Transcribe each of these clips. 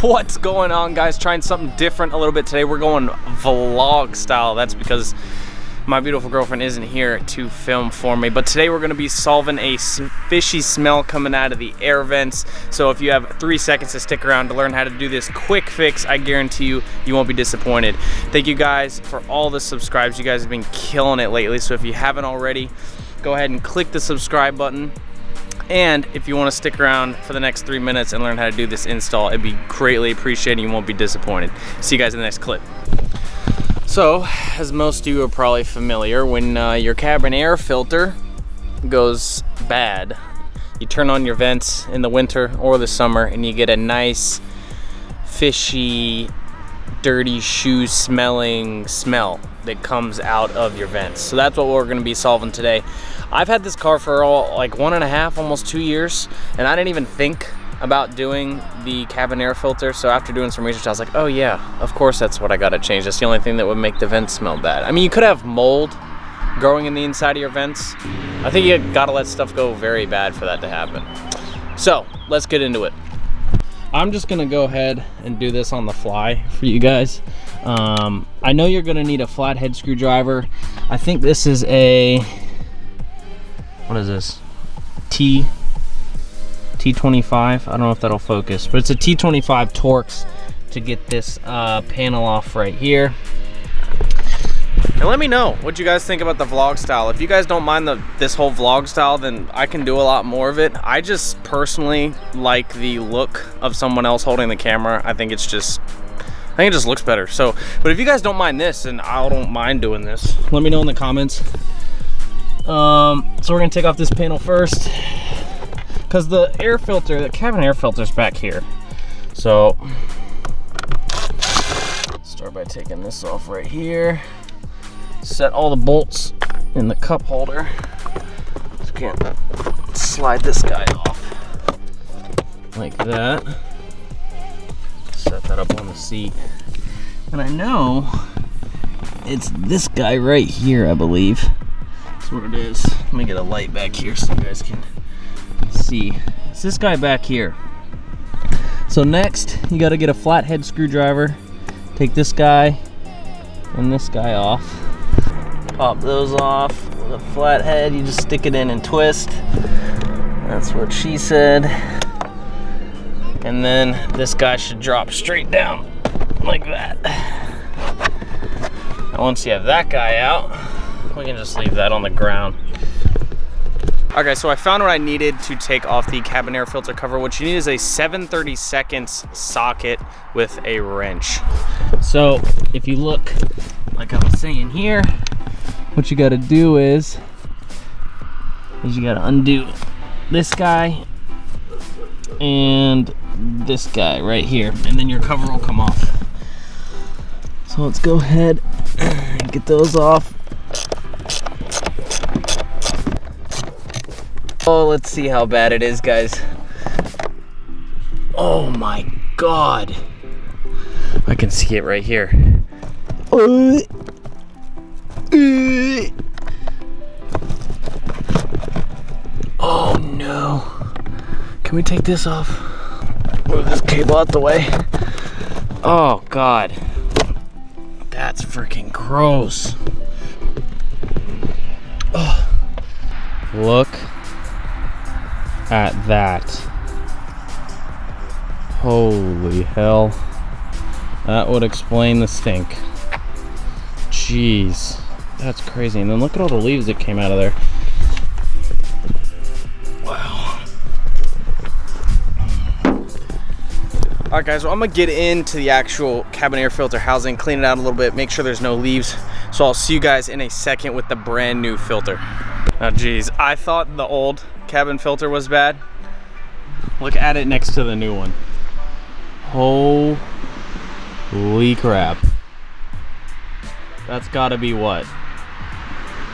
What's going on, guys? Trying something different a little bit today. We're going vlog style. That's because my beautiful girlfriend isn't here to film for me. But today we're going to be solving a fishy smell coming out of the air vents. So if you have 3 seconds to stick around to learn how to do this quick fix, I guarantee you, you won't be disappointed. Thank you guys for all the subscribes. You guys have been killing it lately. So if you haven't already, go ahead and click the subscribe button. And if you want to stick around for the next 3 minutes and learn how to do this install, it'd be greatly appreciated. You won't be disappointed. See you guys in the next clip. So, as most of you are probably familiar, when your cabin air filter goes bad, you turn on your vents in the winter or the summer and you get a nice, fishy, dirty shoe smelling smell that comes out of your vents. So that's what we're going to be solving today. I've had this car for like 1.5, almost 2 years, and I didn't even think about doing the cabin air filter. So after doing some research, I was like, oh yeah, of course that's what I gotta change. That's the only thing that would make the vents smell bad. I mean, you could have mold growing in the inside of your vents. I think you gotta let stuff go very bad for that to happen. So let's get into it. I'm just gonna go ahead and do this on the fly for you guys. I know you're gonna need a flathead screwdriver. I think this is a, what is this? T25. I don't know if that'll focus, but it's a T25 Torx to get this panel off right here. And let me know what you guys think about the vlog style. If you guys don't mind this whole vlog style, then I can do a lot more of it. I just personally like the look of someone else holding the camera. I think it just looks better. So, but if you guys don't mind this, then I don't mind doing this. Let me know in the comments. So we're gonna take off this panel first, because the air filter, the cabin air filter is back here. So start by taking this off right here. Set all the bolts in the cup holder. Just gonna slide this guy off like that. Set that up on the seat. And I know it's this guy right here, I believe. That's what it is. Let me get a light back here so you guys can see. It's this guy back here. So next, you got to get a flathead screwdriver. Take this guy and this guy off. Pop those off with a flathead. You just stick it in and twist. That's what she said. And then this guy should drop straight down like that. Now once you have that guy out, we can just leave that on the ground. Okay, so I found what I needed to take off the cabin air filter cover. What you need is a 7/32 socket with a wrench. So if you look, like I was saying here, what you gotta do is you gotta undo this guy and this guy right here, and then your cover will come off. So let's go ahead and get those off. Oh, let's see how bad it is, guys. Oh my God. I can see it right here. Oh no. Can we take this off? Move this cable out the way. Oh God. That's freaking gross. Oh. Look at that. Holy hell. That would explain the stink. Jeez. That's crazy. And then look at all the leaves that came out of there. Wow. Alright guys, well, I'm gonna get into the actual cabin air filter housing, clean it out a little bit, make sure there's no leaves. So I'll see you guys in a second with the brand new filter. Oh geez, I thought the old cabin filter was bad. Look at it next to the new one. Holy crap. That's gotta be what?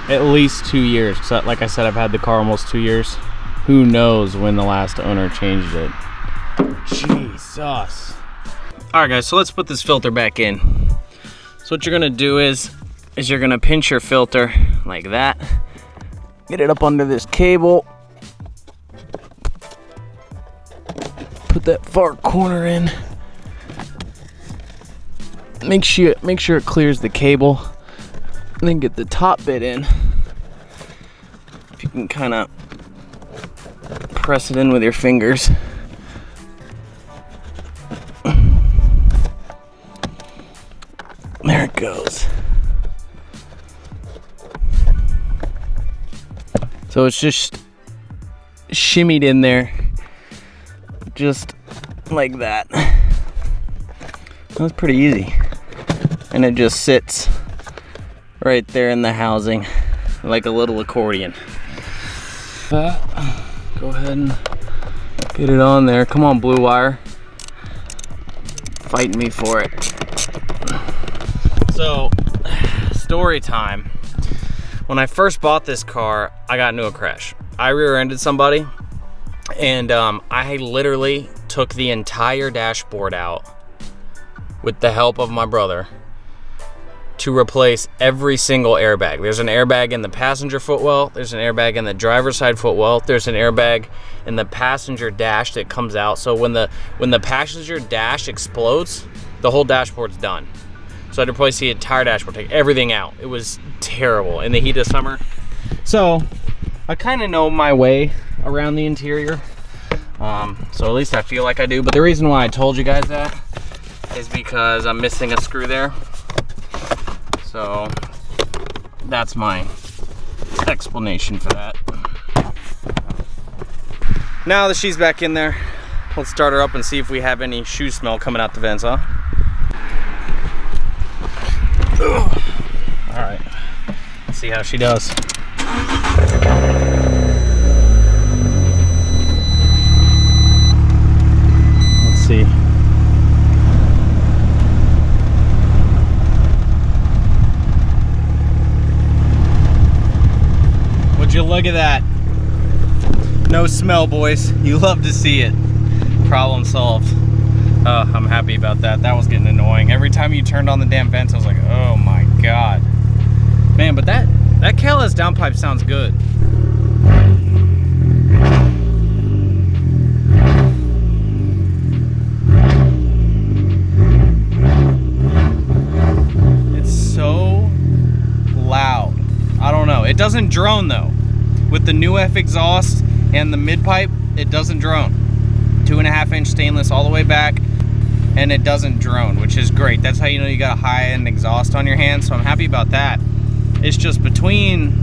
At least 2 years. So, like I said, I've had the car almost 2 years. Who knows when the last owner changed it. Jesus. Alright guys, so let's put this filter back in. So what you're gonna do is you're gonna pinch your filter like that. Get it up under this cable. Put that far corner in. make sure it clears the cable, and then get the top bit in. If you can kind of press it in with your fingers. There it goes. So it's just shimmied in there, just like that. That's pretty easy. And it just sits right there in the housing like a little accordion. Go ahead and get it on there. Come on, Blue Wire. Fighting me for it. So, story time. When I first bought this car, I got into a crash. I rear-ended somebody, and I literally took the entire dashboard out with the help of my brother to replace every single airbag. There's an airbag in the passenger footwell, there's an airbag in the driver's side footwell, there's an airbag in the passenger dash that comes out. So when the passenger dash explodes, the whole dashboard's done. So I had to replace the entire dashboard, take everything out. It was terrible in the heat of summer. So I kind of know my way around the interior. So at least I feel like I do. But the reason why I told you guys that is because I'm missing a screw there. So that's my explanation for that. Now that she's back in there, let's start her up and see if we have any shoe smell coming out the vents, huh? All right, let's see how she does. Let's see. Would you look at that? No smell, boys. You love to see it. Problem solved. I'm happy about that. That was getting annoying. Every time you turned on the damn vents, I was like, oh my God. Man, but that Kala's downpipe sounds good. It's so loud. I don't know. It doesn't drone though. With the new F exhaust and the mid pipe, it doesn't drone. 2.5-inch stainless all the way back, and it doesn't drone, which is great. That's how you know you got a high-end exhaust on your hands, so I'm happy about that. It's just between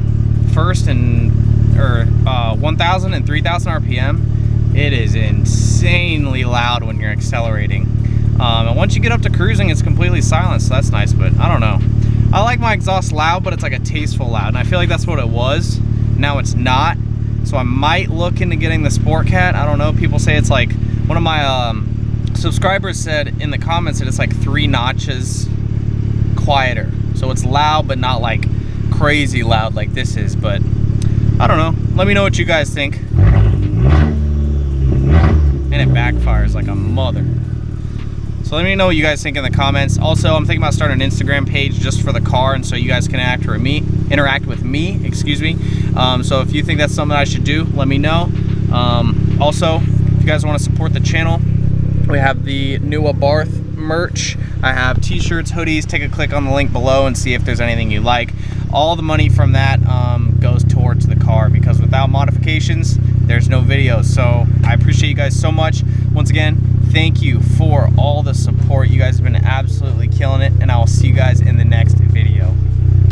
first and 1,000 and 3,000 RPM, it is insanely loud when you're accelerating. And once you get up to cruising, it's completely silent, so that's nice, but I don't know. I like my exhaust loud, but it's like a tasteful loud, and I feel like that's what it was. Now it's not. So I might look into getting the Sport Cat. I don't know. People say it's like, one of my subscribers said in the comments that it's like 3 notches quieter. So it's loud, but not like crazy loud like this is. But I don't know. Let me know what you guys think. And it backfires like a mother. So let me know what you guys think in the comments. Also, I'm thinking about starting an Instagram page just for the car, and so you guys can interact with me, excuse me. So if you think that's something I should do, let me know. Also, if you guys want to support the channel, we have the new Abarth merch. I have t-shirts, hoodies. Take a click on the link below and see if there's anything you like. All the money from that goes towards the car, because without modifications, there's no videos. So I appreciate you guys so much. Once again, thank you for all the support